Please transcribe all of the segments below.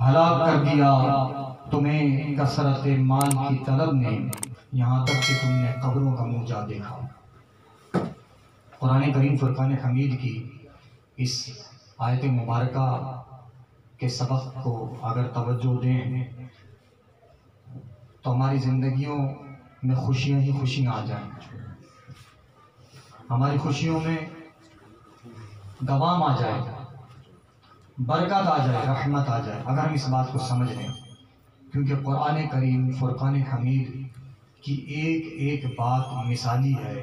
ہلاک کر دیا تمہیں کثرت مال کی طلب نے، یہاں تک کہ تم نے قبروں کا منہ جا دیکھا۔ قرآن کریم فرقان حمید کی اس آیت مبارکہ کے سبق کو اگر توجہ دیں تو ہماری زندگیوں میں خوشیاں ہی خوشیاں آ جائیں، ہماری خوشیوں میں دوام آ جائے، برکت آ جائے، رحمت آ جائے، اگر ہم اس بات کو سمجھ لیں۔ کیونکہ قرآن کریم فرقان حمید کی ایک ایک بات مثالی ہے،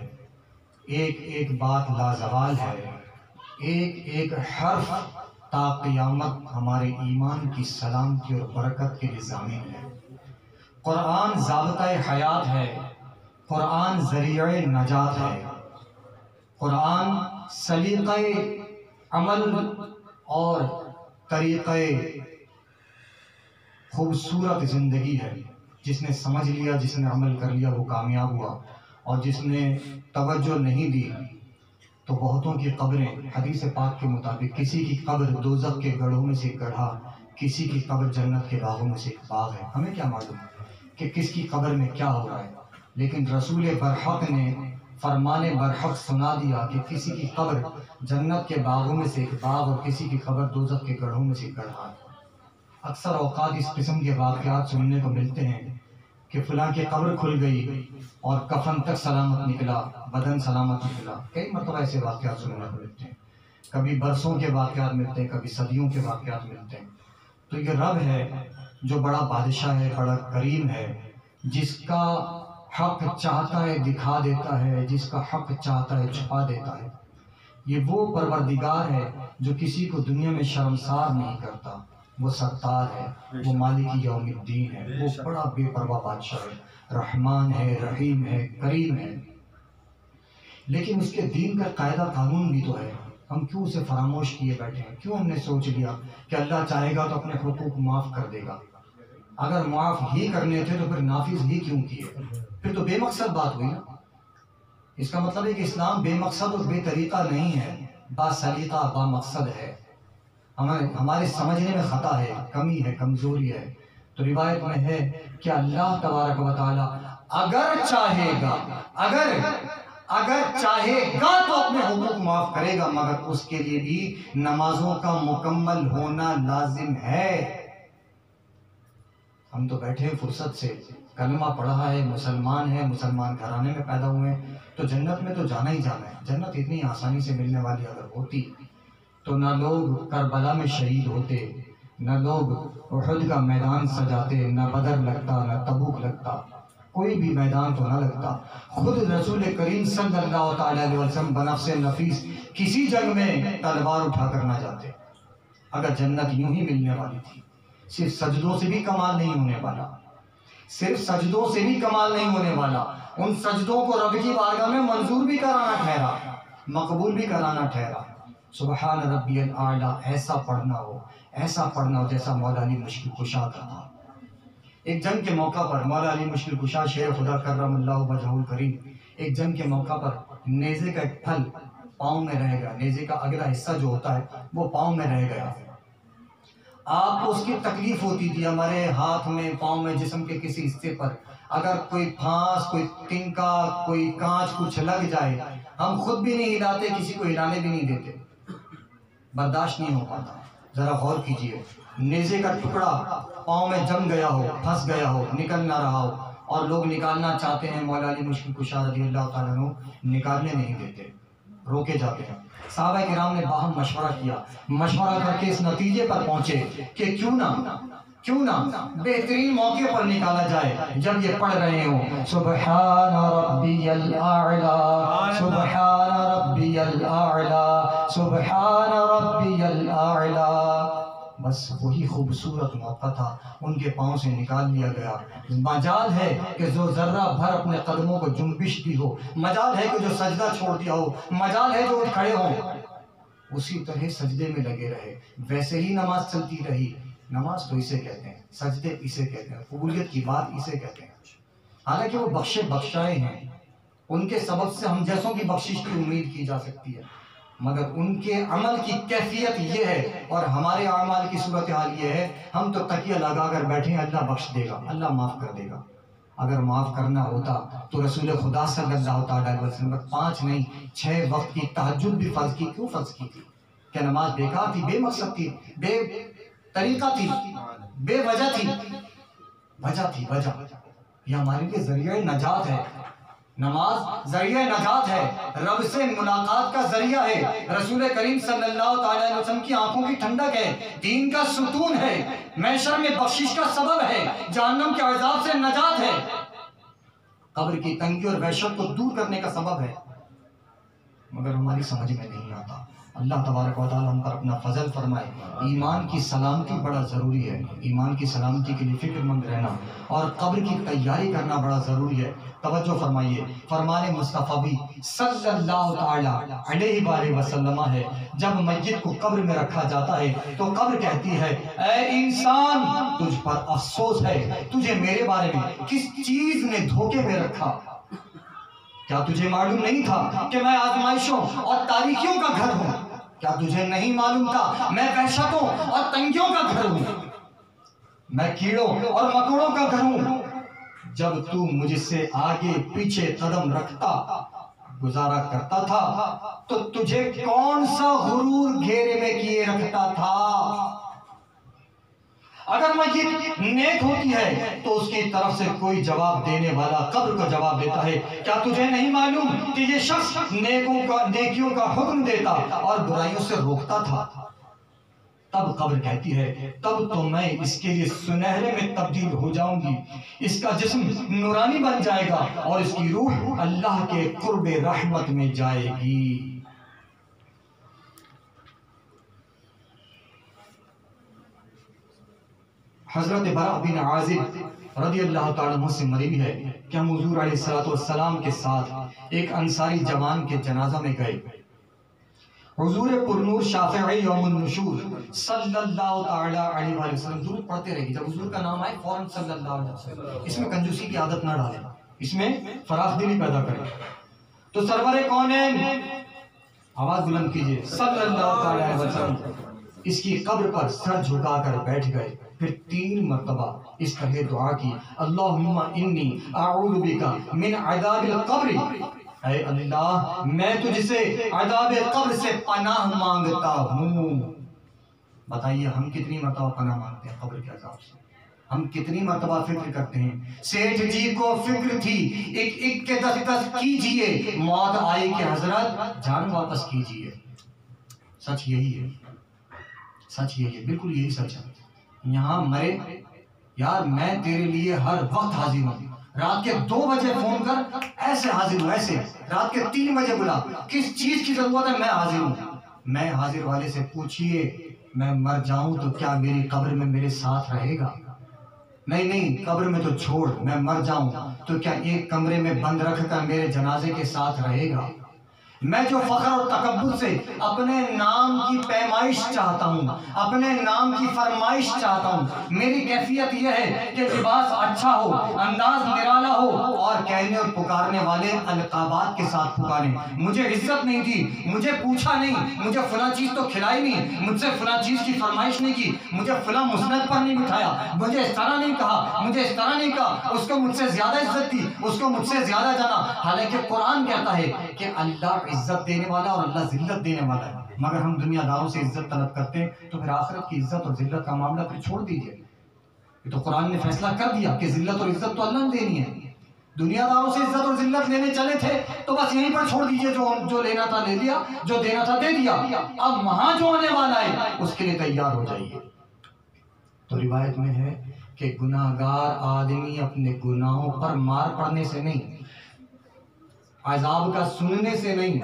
ایک ایک بات لازوال ہے، ایک ایک حرف تا قیامت ہمارے ایمان کی سلامتی اور برکت کے لیے ضامن ہے۔ قرآن ضابطۂ حیات ہے، قرآن ذریعہ نجات ہے، قرآن سلیقہ عمل اور طریقہ خوبصورت زندگی ہے۔ جس نے سمجھ لیا، جس نے عمل کر لیا وہ کامیاب ہوا، اور جس نے توجہ نہیں دی تو بہتوں کی قبریں، حدیث پاک کے مطابق کسی کی قبر دوزخ کے گڑھوں میں سے ایک گڑھا، کسی کی قبر جنت کے باغوں میں سے ایک باغ ہے۔ ہمیں کیا معلوم کہ کس کی قبر میں کیا ہو رہا ہے، لیکن رسول برحق نے فرمان برحق سنا دیا کہ کسی کی قبر جنت کے باغوں میں سے ایک باغ اور کسی کی قبر دوزخ کے گڑھوں میں سے ایک گڑھا ہے۔ اکثر اوقات اس قسم کے واقعات سننے کو ملتے ہیں کہ فلاں کی قبر کھل گئی اور کفن تک سلامت نکلا، بدن سلامت نکلا۔ کئی مرتبہ ایسے واقعات سننے کو ملتے ہیں، کبھی برسوں کے واقعات ملتے ہیں، کبھی صدیوں کے واقعات ملتے ہیں۔ تو یہ رب ہے جو بڑا بادشاہ ہے، بڑا کریم ہے، جس کا حق چاہتا ہے دکھا دیتا ہے، جس کا حق چاہتا ہے چھپا دیتا ہے۔ یہ وہ پروردگار ہے جو کسی کو دنیا میں شرمسار نہیں کرتا، وہ ستار ہے، وہ مالک یوم الدین ہے، وہ بڑا بے پرواہ بادشاہ ہے، رحمان ہے، رحیم ہے، کریم ہے۔ لیکن اس کے دین کا قاعدہ قانون بھی تو ہے، ہم کیوں اسے فراموش کیے بیٹھے ہیں؟ کیوں ہم نے سوچ لیا کہ اللہ چاہے گا تو اپنے حقوق معاف کر دے گا؟ اگر معاف ہی کرنے تھے تو پھر نافذ ہی کیوں کیے؟ پھر تو بے مقصد بات ہوئی نا۔ اس کا مطلب ہے کہ اسلام بے مقصد اور بے طریقہ نہیں ہے، با سلیقہ با مقصد ہے۔ ہمارے سمجھنے میں خطا ہے، کمی ہے، کمزوری ہے۔ تو روایت میں ہے کہ اللہ تبارک و تعالی اگر چاہے گا، اگر چاہے گا تو اپنے حقوق معاف کرے گا، مگر اس کے لیے بھی نمازوں کا مکمل ہونا لازم ہے۔ ہم تو بیٹھے ہیں فرصت سے، کلمہ پڑھا ہے، مسلمان ہیں، مسلمان گھرانے میں پیدا ہوئے ہیں، تو جنت میں تو جانا ہی جانا ہے۔ جنت اتنی آسانی سے ملنے والی اگر ہوتی تو نہ لوگ کربلا میں شہید ہوتے، نہ لوگ احد کا میدان سجاتے، نہ بدر لگتا، نہ تبوک لگتا، کوئی بھی میدان تو نہ لگتا۔ خود رسول کریم صلی اللہ تعالیٰ علیہ وسلم بنفس نفیس کسی جنگ میں تلوار اٹھا کر نہ جاتے اگر جنت یوں ہی ملنے والی تھی۔ صرف سجدوں سے بھی کمال نہیں ہونے والا، صرف سجدوں سے بھی کمال نہیں ہونے والا، ان سجدوں کو رب کی بارگاہ میں منظور بھی کرانا ٹھہرا، مقبول بھی کرانا ٹھہرا۔ سبحان ربی الاعلیٰ ایسا پڑھنا ہو جیسا مولا علی مشکل کشا کا تھا۔ ایک جنگ کے موقع پر مولا علی مشکل کشا شیر خدا کرم اللہ وجہہ الکریم، ایک جنگ کے موقع پر نیزے کا ایک پھل پاؤں میں رہ گیا، نیزے کا اگلا حصہ جو ہوتا ہے وہ پاؤں میں رہ گیا۔ آپ کو اس کی تکلیف ہوتی تھی، ہمارے ہاتھ میں، پاؤں میں، جسم کے کسی حصے پر اگر کوئی پھانس، کوئی تنکا، کوئی کانچ کچھ لگ جائے، ہم خود بھی نہیں ہلاتے، کسی کو ہلانے بھی نہیں دیتے، برداشت نہیں ہو پاتا۔ ذرا غور کیجئے، نیزے کا ٹکڑا پاؤں میں جم گیا ہو، پھنس گیا ہو، نکل نہ رہا ہو، اور لوگ نکالنا چاہتے ہیں، مولا علی مشکل کشا رضی اللہ تعالیٰ عنہ نکالنے نہیں دیتے، روکے جاتے ہیں۔ صحابہ کرام نے باہم مشورہ کر کے اس نتیجے پر پہنچے کہ کیوں نہ بہترین موقع پر نکالا جائے جب یہ پڑھ رہے ہوں سبحان ربی الاعلی، سبحان ربی الاعلی، سبحان ربی الاعلی۔ بس وہی خوبصورت موقع تھا، ان کے پاؤں سے نکال لیا گیا۔ مجال ہے کہ جو ذرہ بھر اپنے قدموں کو جنبش دی ہو، مجال ہے کہ جو سجدہ چھوڑ دیا ہو، مجال ہے جو اٹھ کھڑے ہوں، اسی طرح سجدے میں لگے رہے، ویسے ہی نماز چلتی رہی۔ نماز تو اسے کہتے ہیں، سجدے اسے کہتے ہیں، قبولیت کی بات اسے کہتے ہیں۔ حالانکہ وہ بخشائے ہیں، ان کے سبب سے ہم جیسوں کی بخشش کی امید کی جا سکتی ہے۔ مگر ان کے عمل کی کیفیت یہ ہے اور ہمارے اعمال کی صورتحال یہ ہے، ہم تو تکیہ لگا کر بیٹھے ہیں اللہ بخش دے گا، اللہ معاف کر دے گا۔ اگر معاف کرنا ہوتا تو رسول خدا صلی اللہ علیہ وسلم 5 نہیں 6 وقت کی تہجد بھی فرض کی، کیوں فرض کی تھی؟ کہ نماز بیکار تھی، بے مقصد تھی، بے طریقہ تھی، بے وجہ تھی؟ وجہ تھی، وجہ یہ ہمارے لیے ذریعہ نجات ہے۔ نماز ذریعہ نجات ہے، رب سے ملاقات کا ذریعہ ہے، رسول کریم صلی اللہ علیہ وسلم کی آنکھوں کی ٹھنڈک ہے، دین کا ستون ہے، محشر میں بخشش کا سبب ہے، جہنم کے عذاب سے نجات ہے، قبر کی تنگی اور وحشت کو دور کرنے کا سبب ہے، مگر ہماری سمجھ میں نہیں آتا۔ اللہ تبارک و تعالی ہم پر اپنا فضل فرمائے۔ ایمان کی سلامتی بڑا ضروری ہے، ایمان کی سلامتی کے لیے فکر مند رہنا اور قبر کی تیاری کرنا بڑا ضروری ہے۔ توجہ فرمائیے، فرمان مصطفیٰ بھی صلی اللہ تعالی علیہ وآلہ وسلم ہے، جب میت کو قبر میں رکھا جاتا ہے تو قبر کہتی ہے اے انسان تجھ پر افسوس ہے، تجھے میرے بارے میں کس چیز نے دھوکے میں رکھا؟ کیا تجھے معلوم نہیں تھا کہ میں آزمائشوں اور تاریکیوں کا گھر ہوں؟ کیا تجھے نہیں معلوم تھا میں وحشتوں اور تنگیوں کا گھر ہوں؟ میں کیڑوں اور مکوڑوں کا گھر ہوں۔ جب تو مجھ سے آگے پیچھے قدم رکھتا گزارا کرتا تھا تو تجھے کون سا غرور گھیرے میں کیے رکھتا تھا؟ اگر میت نیک ہوتی ہے تو اس کی طرف سے کوئی جواب دینے والا قبر کو جواب دیتا ہے، کیا تجھے نہیں معلوم کہ یہ شخص نیکیوں کا حکم دیتا اور برائیوں سے روکتا تھا؟ تب قبر کہتی ہے تب تو میں اس کے لیے سنہرے میں تبدیل ہو جاؤں گی، اس کا جسم نورانی بن جائے گا اور اس کی روح اللہ کے قرب رحمت میں جائے گی۔ حضرت براء بن عازب رضی اللہ تعالیٰ عنہ سے مروی ہے کہ ہم حضور علیہ السلام کے ساتھ ایک انصاری جوان کے جنازہ میں گئے۔ حضور پرنور شافعی یوم النشور صلی اللہ تعالیٰ علیہ وسلم درود پڑھتے رہے، جب حضور کا نام آئے فوراً صلی اللہ علیہ وسلم۔ اس میں کنجوسی کی عادت نہ ڈالیں، اس میں فراخ دلی پیدا کریں۔ تو سرور کونین آواز بلند کیجئے صلی اللہ علیہ وسلم اس کی قبر پر سر جھکا کر بیٹھ گئے، پھر 3 مرتبہ اس طرح دعا کی، اللہم انی اعوذ بک من عذاب القبر، اے اللہ میں تجھ سے عذاب قبر سے پناہ مانگتا ہوں۔ بتائیے ہم کتنی مرتبہ پناہ مانگتے ہیں قبر کے عذاب سے؟ ہم کتنی مرتبہ فکر کرتے ہیں؟ سیٹھ جی کو فکر تھی ایک ایک کے 10 کیجئے، موت آئی کہ حضرت جان واپس کیجئے۔ سچ یہی ہے، سچ یہی ہے، بالکل یہی سچ ہے۔ یہاں مرے یار میں تیرے لیے ہر وقت حاضر ہوں، رات کے 2 بجے فون کر ایسے حاضر ہوں، ایسے رات کے 3 بجے بلا، کس چیز کی ضرورت ہے میں حاضر ہوں۔ میں حاضر والے سے پوچھئے میں مر جاؤں تو کیا میری قبر میں میرے ساتھ رہے گا؟ نہیں قبر میں تو چھوڑ، میں مر جاؤں تو کیا ایک کمرے میں بند رکھ کر میرے جنازے کے ساتھ رہے گا؟ میں جو فخر اور تکبر سے اپنے نام کی پیمائش چاہتا ہوں، اپنے نام کی فرمائش چاہتا ہوں، میری کیفیت یہ ہے کہ لباس اچھا ہو، انداز نرالا ہو اور کہنے اور پکارنے والے القابات کے ساتھ پکاریں۔ مجھے عزت نہیں دی، مجھے پوچھا نہیں، مجھے فلاں چیز تو کھلائی نہیں، مجھ سے فلاں چیز کی فرمائش نہیں کی، مجھے فلاں مسند پر نہیں بٹھایا، مجھے اس طرح نہیں کہا، مجھے اس طرح نہیں کہا، اس کو مجھ سے زیادہ عزت دی، اس کو مجھ سے زیادہ جانا۔ حالانکہ قرآن کہتا ہے کہ اللہ عزت دینے والا اور اللہ ذلت دینے والا ہے، مگر ہم دنیا داروں سے عزت طلب کرتے ہیں تو پھر آخرت کی عزت اور ذلت کا معاملہ پھر چھوڑ دیجئے۔ یہ تو قرآن نے فیصلہ کر دیا کہ ذلت اور عزت تو اللہ نے دینی ہے۔ دنیا داروں سے عزت اور ذلت لینے چلے تھے تو بس یہیں پر چھوڑ دیجئے، جو لینا تھا لے لیا، جو دینا تھا دے دیا، اب وہاں جو ہونے والا ہے اس کے لیے تیار ہو جائیے۔ تو روایت میں ہے کہ گناہگار آدمی اپنے گناہوں پر مار پڑنے سے نہیں، عذاب کا سننے سے نہیں،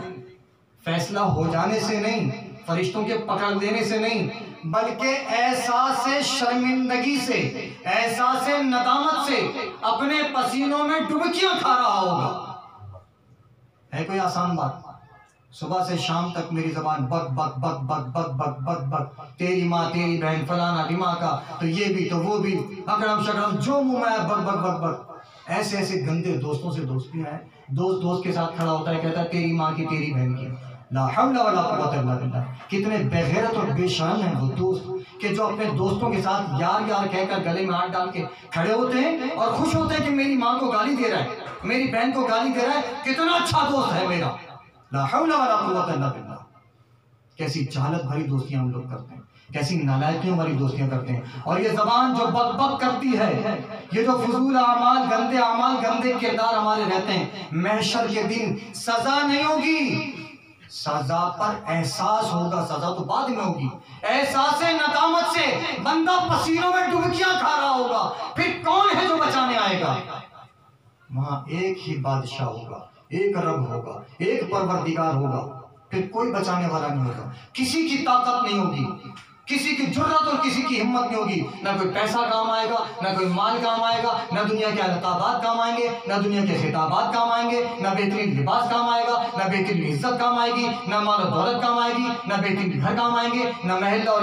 فیصلہ ہو جانے سے نہیں، فرشتوں کے پکڑ دینے سے نہیں، بلکہ احساس شرمندگی سے، احساس ندامت سے اپنے پسینوں میں ڈبکیاں کھا رہا ہوگا۔ ہے کوئی آسان بات؟ صبح سے شام تک میری زبان بک بک بک بک بک بک بک بک، تیری ماں تیری بہن فلانا ڈھیما کا، تو یہ بھی تو وہ بھی، اکرم شکرم جو منہ میں بک بک بک بک۔ ایسے گندے دوستوں سے دوستیاں ہیں، دوست کے ساتھ کھڑا ہوتا ہے کہتا ہے تیری ماں کی تیری بہن کی، لا حول ولا قوت الا باللہ. کتنے بے غیرت اور بے شرم ہیں وہ دوست کہ جو اپنے دوستوں کے ساتھ یار یار کہہ کر گلے میں ہاتھ ڈال کے کھڑے ہوتے ہیں اور خوش ہوتے ہیں کہ میری ماں کو گالی دے رہا ہے, میری بہن کو گالی دے رہا ہے, کتنا اچھا دوست ہے میرا. لا حول ولا قوت الا باللہ. کیسی جہالت بھری دوستیاں ہم لوگ کرتے ہیں, کیسی نالائکیوں والی دوستیاں کرتے ہیں. اور یہ زبان جو بک بک کرتی ہے, یہ جو فضول اعمال, گندے کردار ہمارے رہتے ہیں, محشر کے دن سزا نہیں ہوگی, سزا پر احساس ہوگا. سزا تو بعد میں ہوگی. احساس ندامت سے بندہ پسینوں میں ڈبکیاں کھا رہا ہوگا. پھر کون ہے جو بچانے آئے گا؟ وہاں ایک ہی بادشاہ ہوگا, ایک رب ہوگا, ایک پروردگار ہوگا. پھر کوئی بچانے والا نہیں ہوگا. کسی کی طاقت نہیں ہوگی, کسی کی جرات اور کسی کی ہمت نہیں ہوگی. نہ کوئی پیسہ کام آئے گا, نہ کوئی مال کام آئے گا, نہ دنیا کے القابات کام آئیں گے, نہ دنیا کے خطابات کام آئیں گے, نہ بہترین لباس کام آئے گا, نہ بہترین عزت کام آئے گی, نہ مال و دولت کام آئے گی, نہ بہترین گھر کام آئیں گے, نہ محل اور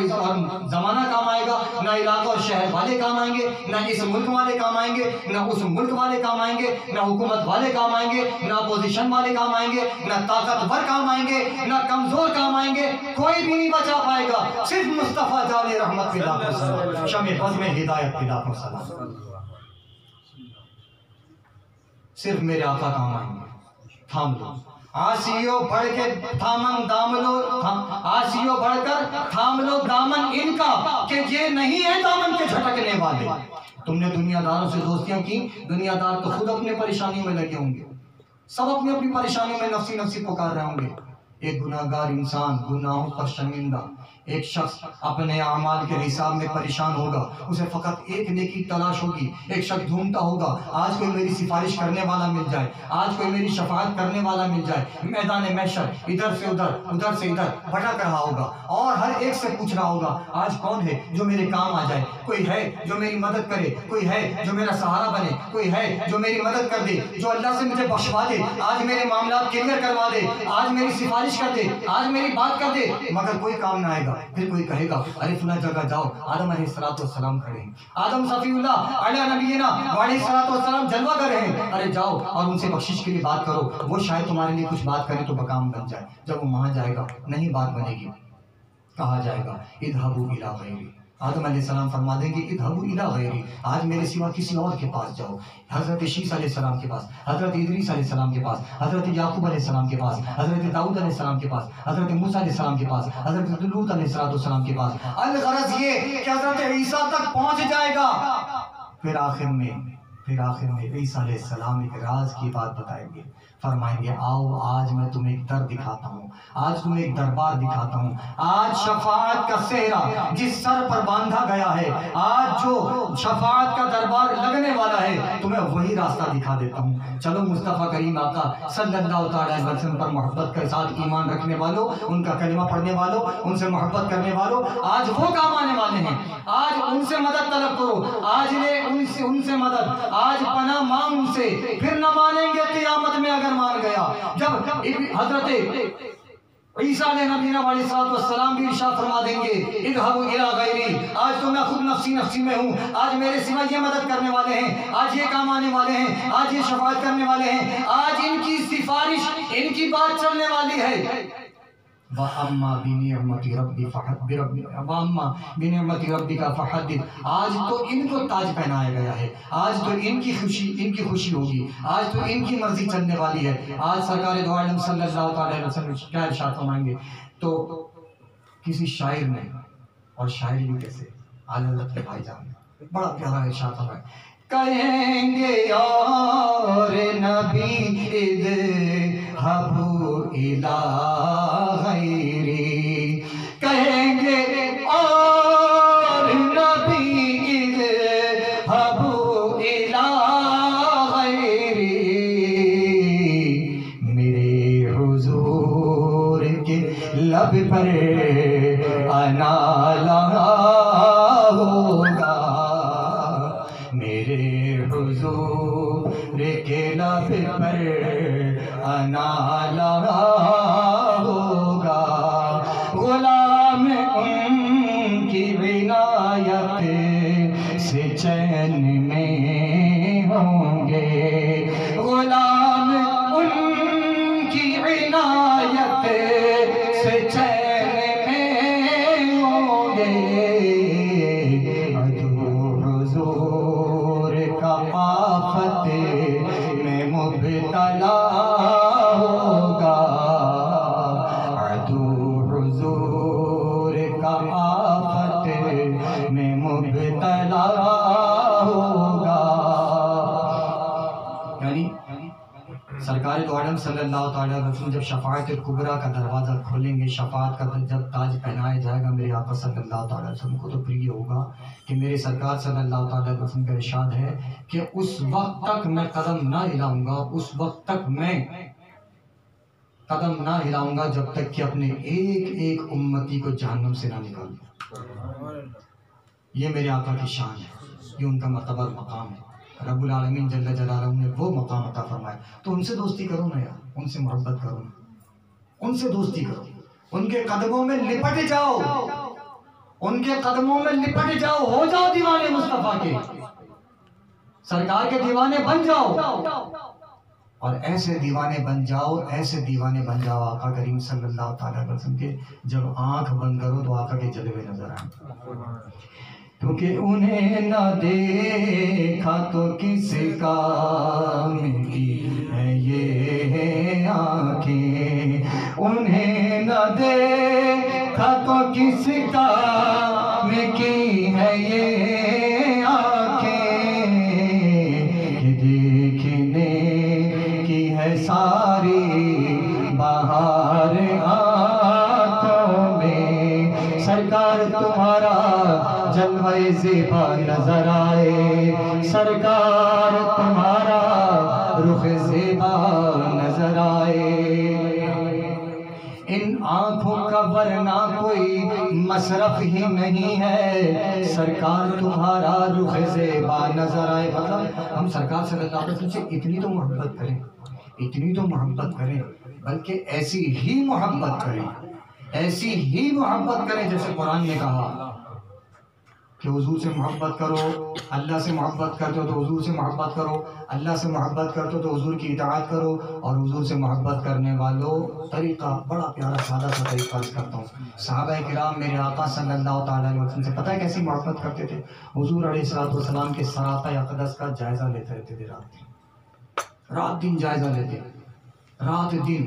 زمانہ کام آئے گا, نہ علاقہ اور شہر والے کام آئیں گے, نہ اس ملک والے کام آئیں گے, نہ اس ملک والے کام آئیں گے, نہ حکومت والے کام آئیں گے, نہ اپوزیشن والے کام آئیں گے, نہ طاقتور کام آئیں گے, نہ کمزور کام آئیں گے. کوئی بھی نہیں بچا پائے گا. صرف مصطفیٰ جان رحمت کی لاکھوں سلام, شمع بزم ہدایت کی لاکھوں سلام. صرف میرے آقا کام آئیں گے. تھام لو آسیو بڑھ کے تھامن دام لو, آسیو بڑھ کر تھام لو دامن ان کا کہ یہ نہیں ہے دامن کے جھٹکنے والے. تم نے دنیا داروں سے دوستیاں کی, دنیا دار تو خود اپنے پریشانیوں میں لگے ہوں گے, سب اپنی اپنی پریشانیوں میں نفسی نفسی پکار رہے ہوں گے. ایک گناہگار انسان گناہوں پر شرمندہ, ایک شخص اپنے اعمال کے حساب میں پریشان ہوگا. اسے فقط ایک نیکی تلاش ہوگی. ایک شخص ڈھونڈتا ہوگا آج کوئی میری سفارش کرنے والا مل جائے, آج کوئی میری شفاعت کرنے والا مل جائے. میدان محشر ادھر سے ادھر, ادھر سے ادھر بھٹک رہا ہوگا اور ہر ایک سے پوچھ رہا ہوگا آج کون ہے جو میرے کام آ جائے, کوئی ہے جو میری مدد کرے, کوئی ہے جو میرا سہارا بنے, کوئی ہے جو میری مدد کر دے, جو اللہ سے مجھے بخشوا دے, آج میرے معاملات کلیئر کروا دے, آج میری سفارش کر دے, آج میری بات کر دے. مگر کوئی کام نہ آئے گا. پھر کوئی کہے گا ارے فلاں جگہ جاؤ, آدم علیہ السلام کھڑے ہیں, آدم صفی اللہ علیہ نبینا علیہ السلام جلوہ کر رہے ہیں, ارے جاؤ اور ان سے بخشش کے لیے بات کرو, وہ شاید تمہارے لیے کچھ بات کریں تو بکام بن جائے. جب وہ وہاں جائے گا نہیں بات بنے گی, کہا جائے گا اذهبوا الی غیری. آدم علیہ السلام فرما دیں گے اذهبوا الی غیری, آج میرے سوا کسی اور کے پاس جاؤ. حضرت شیس علیہ السلام کے پاس, حضرت ادریس علیہ السلام کے پاس, حضرت یعقوب علیہ السلام کے پاس, حضرت داؤد علیہ السلام کے پاس, حضرت موسیٰ علیہ السلام کے پاس, حضرت لوط علیہ السلام کے پاس. الغرض یہ کہ حضرت عیسیٰ تک پہنچ جائے گا. پھر آخر میں عیسیٰ علیہ السلام ایک راز کی بات بتائیں گے. فرمائیں گے آؤ آج میں تمہیں ایک در دکھاتا ہوں, آج تمہیں ایک دربار دکھاتا ہوں. آج شفاعت کا صحرا جس سر پر باندھا گیا ہے, آج جو شفاعت کا دربار لگنے والا ہے, تمہیں وہی راستہ دکھا دیتا ہوں. چلو مصطفیٰ کریم آقا صلی اللہ تعالیٰ علیہ وسلم پر محبت کے ساتھ ایمان رکھنے والوں, ان کا کلمہ پڑھنے والوں, ان سے محبت کرنے والوں, آج وہ کام آنے والے ہیں. آج ان سے مدد طلب کرو, آج لے ان سے مدد, آج پناہ مانگ ان سے. پھر نہ مانیں گے قیامت میں اگر مان گیا. جب حضرت عیسیٰ علیہ نبینا علیہ السلام بھی ارشاد فرما دیں گے اذهبوا الی غیری, آج تو میں خود نفسی میں ہوں, آج میرے سوا یہ مدد کرنے والے ہیں, آج یہ کام آنے والے ہیں, آج یہ شفاعت کرنے والے ہیں, آج ان کی سفارش, ان کی بات چلنے والی ہے. وَأَمَّا بِنِعْمَتِ رَبِّكَ فَحَدِّثْ. آج تو ان کو تاج پہنایا گیا ہے, آج تو ان کی خوشی ہوگی, آج تو ان کی مرضی چلنے والی ہے. آج سرکار دو عالم صلی اللہ علیہ وسلم کیا ارشاد فرمائیں گے؟ تو کسی شاعر نے, اور شاعری بھی کیسے اعلیٰ حضرت کے بھائی جان نے بڑا پیارا ارشاد فرمائے, کہیں گے اور نبی اذهبوا الی غیری, کہیں گے اور نبی اذهبوا الی غیری, میرے حضور کے لب پر انا لگا ہوگا, میرے حضور کے لب پر انا لگا ہوگا. غلام ان کی عنایت سے چین میں ہوں گے, غلام ان کی عنایت حضور کا آفت میں مبتلا ہوگا، عدو حضور کا آفت میں مبتلا ہوگا۔ یعنی سرکار دو عالم صلی اللہ تعالیٰ علیہ وسلم جب شفاعت کبریٰ کا دروازہ کھولیں گے، شفاعت کا جب تاج پہنایا جائے گا میرے آقا صلی اللہ تعالیٰ علیہ وسلم کو، تو پھر یہ ہوگا کہ میرے سرکار صلی اللہ تعالیٰ علیہ وسلم کا ارشاد ہے کہ اس وقت تک میں قدم نہ ہلاؤں گا، اس وقت تک میں قدم نہ ہلاؤں گا جب تک کہ اپنے ایک ایک امتی کو جہنم سے نہ نکالوں۔ یہ میرے آقا کی شان ہے، یہ ان کا مرتبہ اور مقام ہے۔ رب العالمین جل جلالہ نے وہ مقام عطا فرمائے، تو ان سے دوستی کرو نا یار، ان سے محبت کرو نا، ان سے دوستی کرو، ان کے قدموں میں لپٹ جاؤ، ان کے قدموں میں لپٹ جاؤ، ہو جاؤ دیوانے مصطفیٰ کے، سرکار کے دیوانے بن جاؤ، اور ایسے دیوانے بن جاؤ، ایسے دیوانے بن جاؤ آقا کریم صلی اللہ تعالیٰ علیہ وسلم کے، جب آنکھ بند کرو تو آقا کے جلوے نظر آئیں۔ کیونکہ انہیں نہ دیکھا تو کس کام کی ہے یہ آنکھیں، انہیں نہ دیکھا تو کس کام کی ہے یہ آنکھیں، کہ دیکھنے کی ہے ساری بہار آنکھوں میں، سرکار تمہارا جلوہ زیبا نظر آئے، سرکار تمہارا رخ زیبا نظر آئے، ان آنکھوں کا ورنہ کوئی مصرف ہی نہیں ہے، سرکار تمہارا رخ زیبا نظر آئے۔ مطلب ہم سرکار صلی اللہ علیہ وسلم سے اتنی تو محبت کریں، اتنی تو محبت کریں، بلکہ ایسی ہی محبت کریں، ایسی ہی محبت کریں جیسے قرآن نے کہا کہ حضور سے محبت کرو، اللہ سے محبت کرتے ہو تو حضور سے محبت کرو، اللہ سے محبت کرتے ہو تو حضور کی اطاعت کرو، اور حضور سے محبت کرنے والوں طریقہ بڑا پیارا سادہ سا طریقہ عرض کرتا ہوں۔ صحابہ کرام میرے آقا صلی اللہ تعالیٰ علیہ وسلم سے پتہ ہے کیسی محبت کرتے تھے؟ حضور علیہ السلام کے سراپا اقدس کا جائزہ لیتے رہتے تھے، رات دن جائزہ لیتے، رات دن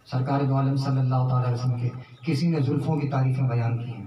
سرکار دو عالم صلی اللہ تعالیٰ علیہ وسلم کے کسی نے زلفوں کی تعریفیں بیان کی ہیں،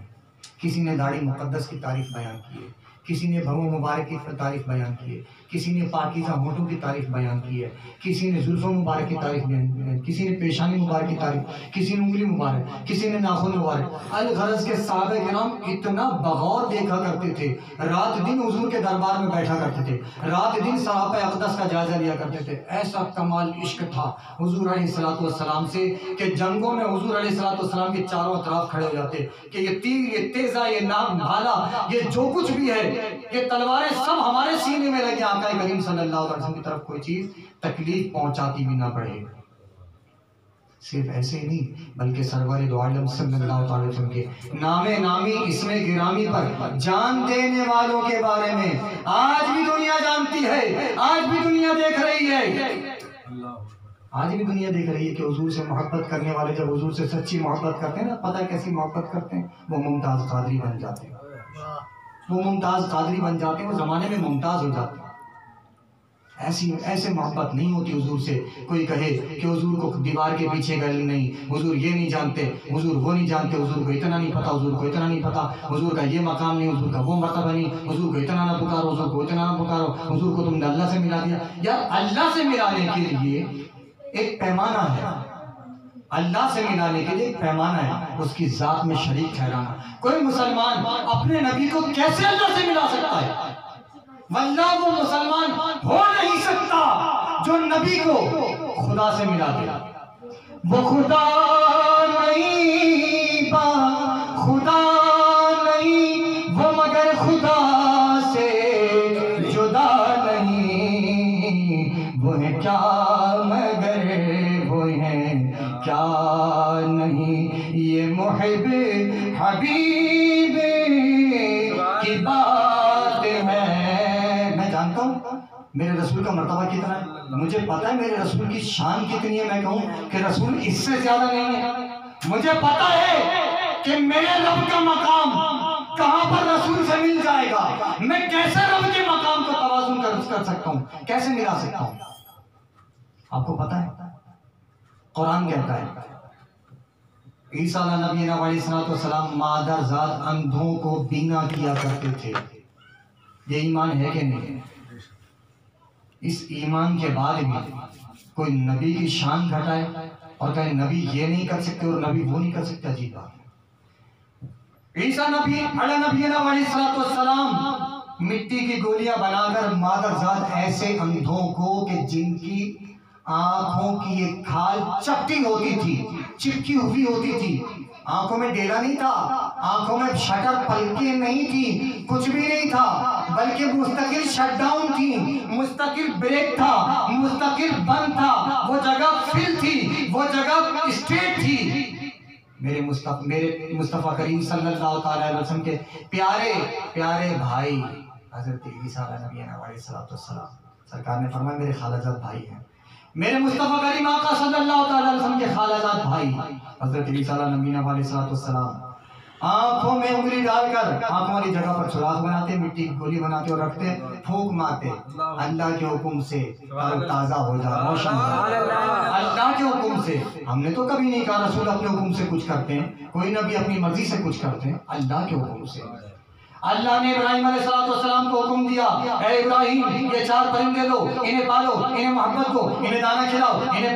کسی نے داڑھی مقدس کی تعریف بیان کی ہے، کسی نے بھووں مبارک کی تعریف بیان کی ہے، کسی نے پاکیزہ ہونٹوں کی تعریف بیان کی ہے، کسی نے زلفوں مبارک کی تعریف بیان کی ہے، کسی نے پیشانی مبارک کی تعریف، کسی نے انگلی مبارک، کسی نے ناخن مبارک۔ الغرض کے صحابہ کرام اتنا بغور دیکھا کرتے تھے، رات دن حضور کے دربار میں بیٹھا کرتے تھے، رات دن سراپا اقدس کا جائزہ لیا کرتے تھے۔ ایسا کمال عشق تھا حضور علیہ السلام سے کہ جنگوں میں حضور علیہ السلام کے چاروں اطراف کھڑے ہو جاتے کہ یہ تیر، یہ تیزہ، یہ ناک بھالا، یہ جو کچھ بھی ہے، یہ تلواریں سب ہمارے سینے میں لگے، آقا کریم صلی اللہ علیہ وسلم کی طرف کوئی چیز تکلیف پہنچاتی بھی نہ پڑے۔ صرف ایسے ہی نہیں بلکہ سرور دو عالم صلی اللہ علیہ وسلم کے نام نامی اسم گرامی پر جان دینے والوں کے بارے میں آج بھی دنیا جانتی ہے، آج بھی دنیا دیکھ رہی ہے، آج بھی دنیا دیکھ رہی ہے کہ حضور سے محبت کرنے والے جب حضور سے سچی محبت کرتے ہیں نا، پتہ ہے کیسی محبت کرتے ہیں؟ وہ ممتاز قادری بن جاتے ہیں، وہ ممتاز قادری بن جاتے ہیں، وہ زمانے میں ممتاز ہو جاتے ہیں۔ ایسے محبت نہیں ہوتی حضور سے کوئی کہے کہ حضور کو دیوار کے پیچھے گئے نہیں، حضور یہ نہیں جانتے، حضور وہ نہیں جانتے، حضور کو اتنا نہیں پتا، حضور کو اتنا نہیں پتا، حضور کا یہ مقام نہیں، حضور کا وہ مرتبہ نہیں، حضور کو اتنا نہ پکارو، حضور کو اتنا نہ پکارو، حضور کو تم نے اللہ سے ملا دیا۔ یار اللہ سے ملانے کے لیے ایک پیمانہ ہے، اللہ سے ملانے کے لیے ایک پیمانہ ہے، اس کی ذات میں شریک ٹھہرانا۔ کوئی مسلمان اپنے نبی کو کیسے اللہ سے ملا سکتا ہے؟ واللہ وہ مسلمان ہو نہیں سکتا جو نبی کو خدا سے ملا دے۔ وہ خدا نہیں با خدا نہیں، وہ مگر خدا سے جدا نہیں، وہ ہے کیا مگر وہ ہیں کیا نہیں، یہ محب حبیب کی بات ہے۔ میں جانتا ہوں میرے رسول کا مرتبہ کتنا ہے، مجھے پتا ہے میرے رسول کی شان کتنی ہے، میں کہوں کہ رسول اس سے زیادہ نہیں ہے۔ مجھے پتا ہے کہ میرے رب کا مقام کہاں پر رسول سے مل جائے گا؟ میں کیسے رب کے مقام کو توازن کر سکتا ہوں؟ کیسے ملا سکتا ہوں؟ آپ کو پتا ہے قرآن کہتا ہے عیسیٰ علیہ نبی علیہ السلام مادر ذات اندھوں کو بینا کیا کرتے تھے. یہ ایمان ہے کہ نہیں؟ اس ایمان کے بعد بھی کوئی نبی کی شان گھٹائے اور کہے نبی یہ نہیں کر سکتے اور نبی وہ نہیں کر سکتے، عجیب بات ہے. عیسیٰ نبی علیہ السلام مٹی کی گولیاں بنا کر مادر ذات ایسے اندھوں کو کہ جن کی آنکھوں کی ایک کھال چپٹی ہوتی تھی، چپکی ہوئی ہوتی تھی، آنکھوں میں ڈیلا نہیں تھا، آنکھوں میں شٹر پلکیں نہیں تھی، کچھ بھی نہیں تھا، بلکہ مستقل شٹ ڈاؤن تھی، مستقل بریک تھا، مستقل بند تھا، وہ جگہ فل تھی، وہ جگہ اسٹیٹ تھی. میرے مصطفیٰ کریم صلی اللہ علیہ وسلم کے پیارے پیارے بھائی حضرت عیسیٰ علیہ نبی علیہ السلام سرکار نے فرمایا میرے خالہ جات بھائی ہیں. میرے مصطفیٰ کریم آقا صلی اللہ علیہ وسلم کے خالہ جات بھائی حضرت عیسیٰ علیہ نبی علیہ السلام آنکھوں میں انگلی ڈال کر آنکھوں والی جگہ پر سوراخ بناتے، مٹی کی گولی بناتے اور رکھتے، پھونک مارتے، اللہ کے حکم سے تازہ ہو جا، روشن ہو جا، اللہ کے حکم سے. ہم نے تو کبھی نہیں کہا رسول اپنے حکم سے کچھ کرتے ہیں، کوئی نبی اپنی مرضی سے کچھ کرتے ہیں، اللہ کے حکم سے. اللہ نے ابراہیم علیہ السلام کو حکم دیا، اے ابراہیم یہ 4 پرندے لو، انہیں پالو، انہیں محبت دو، انہیں دانا کھلاؤ، انہیں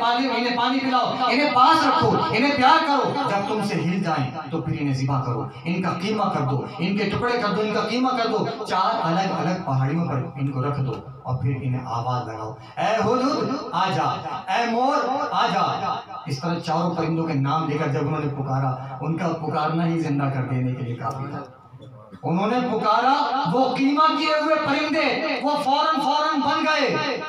پانی پلاؤ، انہیں پاس رکھو، انہیں پیار کرو، جب تم سے ہل جائیں تو پھر انہیں ذبح کرو، ان کا قیمہ کر دو، ان کے ٹکڑے کر دو، ان کا قیمہ کر دو، 4 الگ الگ پہاڑیوں پر ان کو رکھ دو اور پھر انہیں آواز لگاؤ، اے ہدہد آ جا، اے مور آ جا. اس طرح 4 پرندوں کے نام لے کر جب انہوں نے پکارا، ان کا پکارنا ہی زندہ کر دینے کے لیے کافی تھا. انہوں نے پکارا، وہ قیمہ کیے ہوئے پرندے وہ فوراً بن گئے.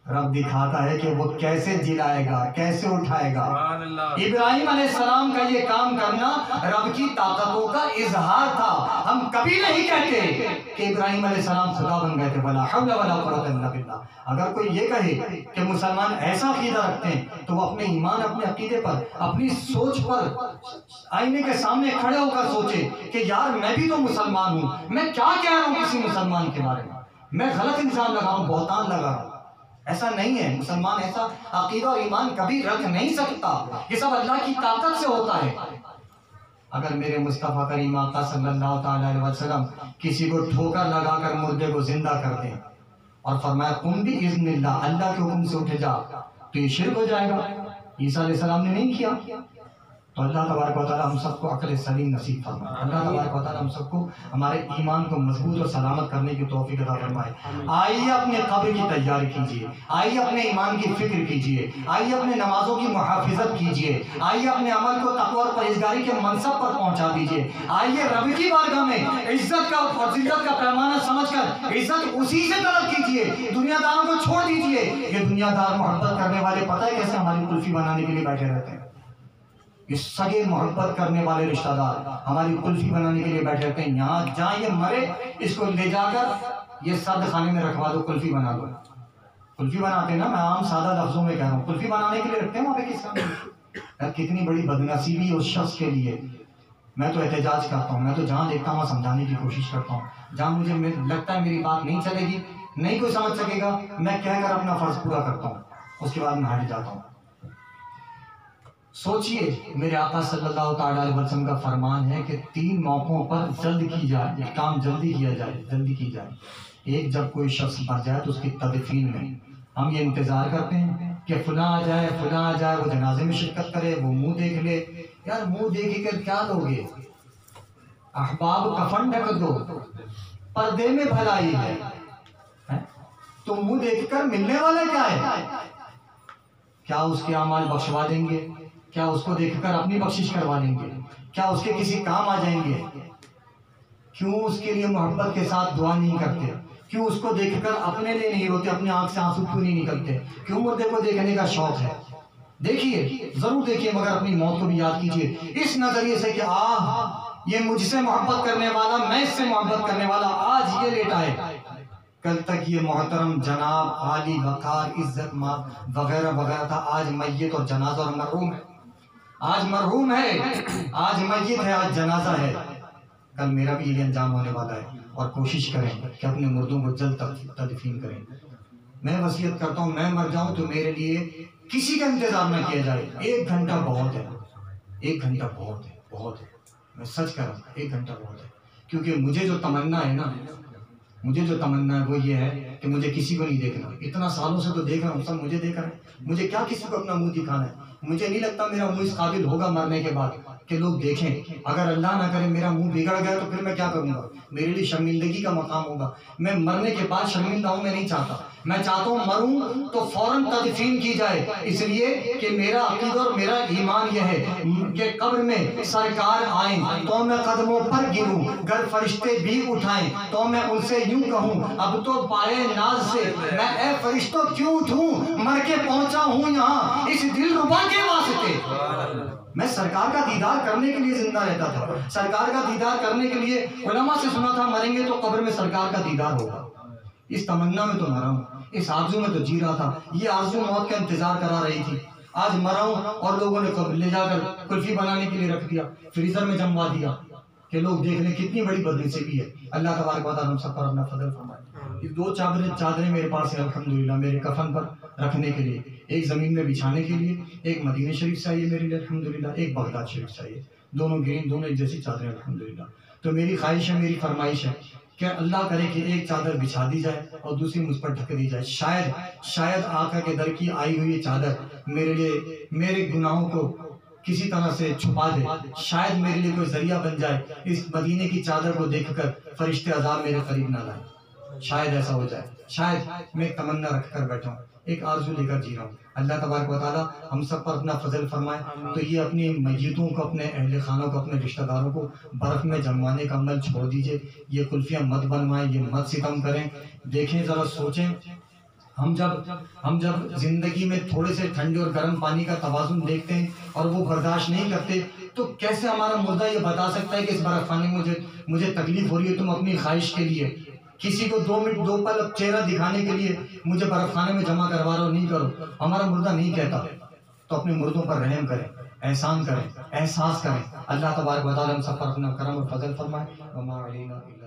رب دکھاتا ہے کہ وہ کیسے جلائے گا، کیسے اٹھائے گا. ابراہیم علیہ السلام کا یہ کام کرنا رب کی طاقتوں کا اظہار تھا. ہم کبھی نہیں کہتے کہ ابراہیم علیہ السلام خدا بن گئے تھے، ولا حول ولا قوت الا باللہ. اگر کوئی یہ کہے کہ مسلمان ایسا عقیدہ رکھتے ہیں تو وہ اپنے ایمان، اپنے عقیدے پر، اپنی سوچ پر آئینے کے سامنے کھڑے ہو کر سوچے کہ یار میں بھی تو مسلمان ہوں، میں کیا کہہ رہا ہوں کسی مسلمان کے بارے میں غلط الزام لگا رہا ہوں، بہتان لگا رہا ہوں. ایسا نہیں ہے. مسلمان ایسا عقیدہ اور ایمان کبھی رکھ نہیں سکتا. یہ سب اللہ کی طاقت سے ہوتا ہے. اگر میرے مصطفیٰ کریم آقا صلی اللہ تعالی علیہ وسلم کسی کو ٹھوکر لگا کر مردے کو زندہ کر دیں اور فرمایا تم بھی اذن اللہ، اللہ کے حکم سے اٹھ جا، تو یہ شرک ہو جائے گا. عیسیٰ علیہ السلام نے نہیں کیا. تو اللہ تبارک و تعالی ہم سب کو عقل سلیم نصیب فرمائے. اللہ تبارک و تعالی ہم سب کو ہمارے ایمان کو مضبوط اور سلامت کرنے کی توفیق عطا فرمائے. آئیے اپنے قبر کی تیاری کیجیے، آئیے اپنے ایمان کی فکر کیجیے، آئیے اپنے نمازوں کی محافظت کیجیے، آئیے اپنے عمل کو تقوی اور پرہیزگاری کے منصب پر پہنچا دیجیے. آئیے رب کی بارگاہ میں عزت کا اور ذلت کا پیمانہ سمجھ کر عزت اسی سے طلب کیجیے. دنیا داروں کو چھوڑ دیجیے. یہ دنیا دار محبت کرنے والے پتہ ہے کیسے ہماری کلفی بنانے کے لیے بیٹھے رہتے ہیں. یہ سگے محبت کرنے والے رشتہ دار ہماری کلفی بنانے کے لیے بیٹھے رہتے ہیں. یہاں جہاں یہ مرے اس کو لے جا کر یہ سرد خانے میں رکھوا دو، کلفی بنا دو. کلفی بناتے ہیں نا، میں عام سادہ لفظوں میں کہہ رہا ہوں، کلفی بنانے کے لیے رکھتے ہیں وہاں پہ. کس کا کتنی بڑی بدنصیبی اس شخص کے لیے. میں تو احتجاج کرتا ہوں، میں تو جہاں دیکھتا ہوں سمجھانے کی کوشش کرتا ہوں. جہاں مجھے لگتا ہے میری بات نہیں چلے گی، نہیں کوئی سمجھ سکے گا، میں کہہ کر اپنا فرض پورا کرتا ہوں، اس کے بعد میں ہٹ جاتا ہوں. سوچئے میرے آقا صلی اللہ تعالی علیہ وسلم کا فرمان ہے کہ 3 موقعوں پر جلد کی جائے، کام جلدی کیا جائے، جلدی کی جائے. ایک، جب کوئی شخص مر جائے تو اس کی تدفین میں ہم یہ انتظار کرتے ہیں کہ فلاں آ جائے، فلاں آ جائے، وہ جنازے میں شرکت کرے، وہ منہ دیکھ لے. یار منہ دیکھ کر کیا لوگے؟ احباب کفن ڈھک دو، پردے میں بھلائی ہے. تو منہ دیکھ کر ملنے والا کیا ہے؟ کیا اس کے اعمال بخشوا دیں گے؟ کیا اس کو دیکھ کر اپنی بخشش کروا لیں گے؟ کیا اس کے کسی کام آ جائیں گے؟ کیوں اس کے لیے محبت کے ساتھ دعا نہیں کرتے؟ کیوں اس کو دیکھ کر اپنے لیے نہیں روتے؟ اپنے آنکھ سے آنسو کیوں نہیں نکلتے؟ کیوں مردے کو دیکھنے کا شوق ہے؟ دیکھیے، ضرور دیکھیے، مگر اپنی موت کو بھی یاد کیجیے اس نظریے سے کہ یہ مجھ سے محبت کرنے والا، میں اس سے محبت کرنے والا آج یہ لیٹا ہے، کل تک یہ محترم جناب عالی وقار عزت وغیرہ وغیرہ تھا، آج میت اور جنازہ اور مرحوم ہے. آج مرحوم ہے، آج میت ہے، آج جنازہ ہے. کل میرا بھی یہی انجام ہونے والا ہے، اور کوشش کریں کہ اپنے مردوں کو جلد تدفین کریں۔ میں وصیت کرتا ہوں میں مر جاؤں تو میرے لیے کسی کا انتظار نہ کیا جائے، 1 گھنٹہ بہت ہے، 1 گھنٹہ بہت ہے، بہت ہے، میں سچ کر رہا ہوں 1 گھنٹہ بہت ہے، کیونکہ مجھے جو تمنا ہے نا، مجھے جو تمنا ہے وہ یہ ہے کہ مجھے کسی کو نہیں دیکھنا۔ اتنا سالوں سے تو دیکھ رہا ہوں، سب مجھے دیکھ رہے ہیں، مجھے کیا کسی کو اپنا منہ دکھانا ہے؟ مجھے نہیں لگتا میرا منہ اس قابل ہوگا مرنے کے بعد کہ لوگ دیکھیں۔ اگر اللہ نہ کرے میرا منہ بگڑ گیا تو پھر میں کیا کروں گا؟ میرے لیے شرمندگی کا مقام ہوگا۔ میں مرنے کے بعد شرمندہ ہوں، میں نہیں چاہتا۔ میں چاہتا ہوں مروں تو فوراً تدفین کی جائے، اس لیے کہ میرا عقیدہ اور میرا ایمان یہ ہے کہ قبر میں سرکار آئیں تو میں قدموں پر گروں، گر فرشتے بھی اٹھائیں تو میں ان سے یوں کہوں اب تو پائے ناز سے میں اے فرشتوں کیوں اٹھوں، مر کے پہنچا ہوں یہاں اس دل ربا کے واسطے۔ میں سرکار کا دیدار کرنے کے لیے زندہ رہتا تھا، سرکار کا دیدار کرنے کے لیے علماء سے سنا تھا مریں گے تو قبر میں سرکار کا دیدار ہوگا۔ اس تمنا میں تو مرا ہوں، اس آرزو میں تو جی رہا تھا، یہ آرزو موت کا انتظار کرا رہی تھی۔ آج مرا ہوں اور لوگوں نے لے جا کر کلفی بنانے کے لیے رکھ دیا، فریزر میں جموا دیا کہ لوگ دیکھ لیں، کتنی بڑی بدنصیبی ہے۔ اللہ تبارک و تعالیٰ ہم سب پر اپنا فضل فرمائے۔ یہ 2 چادریں میرے پاس ہیں الحمدللہ، میرے کفن پر رکھنے کے لیے، ایک زمین میں بچھانے کے لیے، ایک مدینہ شریف سے آئی ہے میرے لیے الحمدللہ، ایک بغداد شریف سے آئی ہے، دونوں گرین، دونوں ایک جیسی چادریں الحمدللہ۔ تو میری خواہش ہے، میری فرمائش ہے کہ اللہ کرے کہ ایک چادر بچھا دی جائے اور دوسری مجھ پر ڈھک دی جائے۔ شاید آقا کے در کی آئی ہوئی یہ چادر میرے لیے میرے گناہوں کو کسی طرح سے چھپا دے، شاید میرے لیے کوئی ذریعہ بن جائے، اس مدینے کی چادر کو دیکھ کر فرشتے عذاب میرے قریب نہ لائیں، شاید ایسا ہو جائے۔ شاید میں ایک تمنا رکھ کر بیٹھا ہوں، ایک آرزو لے کر جی رہا ہوں۔ اللہ تبارک و تعالیٰ ہم سب پر اپنا فضل فرمائے۔ تو یہ اپنی میتوں کو، اپنے اہل خانوں کو، اپنے رشتہ داروں کو برف میں جموانے کا عمل چھوڑ دیجئے، یہ کلفیاں مت بنوائیں، یہ مت ستم کریں۔ دیکھیں، ذرا سوچیں، ہم جب زندگی میں تھوڑے سے ٹھنڈے اور گرم پانی کا توازن دیکھتے ہیں اور وہ برداشت نہیں کرتے، تو کیسے ہمارا مردہ یہ بتا سکتا ہے کہ اس برف خانے میں مجھے تکلیف ہو رہی ہے؟ تم اپنی خواہش کے لیے کسی کو 2 منٹ 2 پل چہرہ دکھانے کے لیے مجھے برف خانے میں جمع کروا رہا ہو، نہیں کرو۔ ہمارا مردہ نہیں کہتا، تو اپنے مردوں پر رحم کریں، احسان کریں، احساس کریں۔ اللہ تبارک و تعالیٰ ہم سب پر اپنا کرم اور فضل فرمائے۔ وما علینا الا